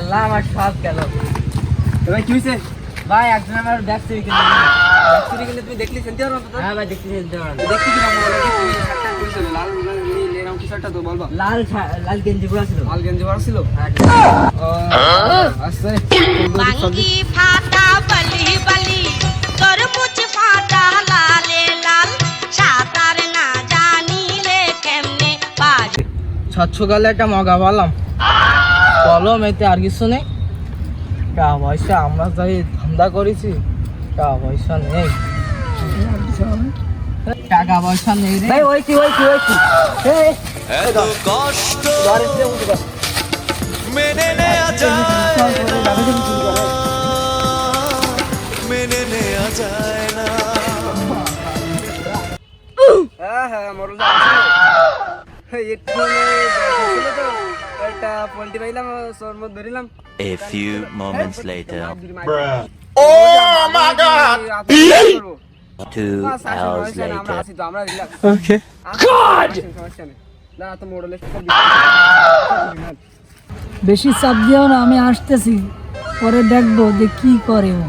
আল্লাহ আমার সব গেল। ভাই কি হয়েছে? ভাই একজন আমার ব্যাগ চুরি করে কিন্তু তুমি দেখলি চিনতে পারো না? হ্যাঁ ভাই দেখতে চিনতে পারলাম। দেখতে কি না তুমি শার্টটা পরেছিল লাল নীল এরকম টি-শার্টটা তো বলবা। লাল গেঞ্জি পরা ছিল। লাল গেঞ্জি পরা ছিল? আচ্ছা বাঙ্গি ফাটা বলি বলি তরমুজ ফাটা লালে লাল সাঁতার না জানিলে কেমনে পারি। সকালে একটা মগা পালাম, কলম এতে আর কিছু নেই। টাকা পয়সা আমরা যাই ধান্দা করেছি, টাকা পয়সা নেই। টাকা পয়সা নেই রে ভাই। ওই কি এত কষ্ট মেনে নেওয়া যায় মেনে নেওয়া যায় না। হ্যাঁ মরল একটু একটা পোল্ট্রি পাইলাম ওর মধ্যে ধরিলাম। A few moments later. Oh my God! 2 hours later. Okay. God! না তো মোড়লে বেশি চাপ দিও না, আমি আসতেছি, পরে দেখবো যে কি করে ও।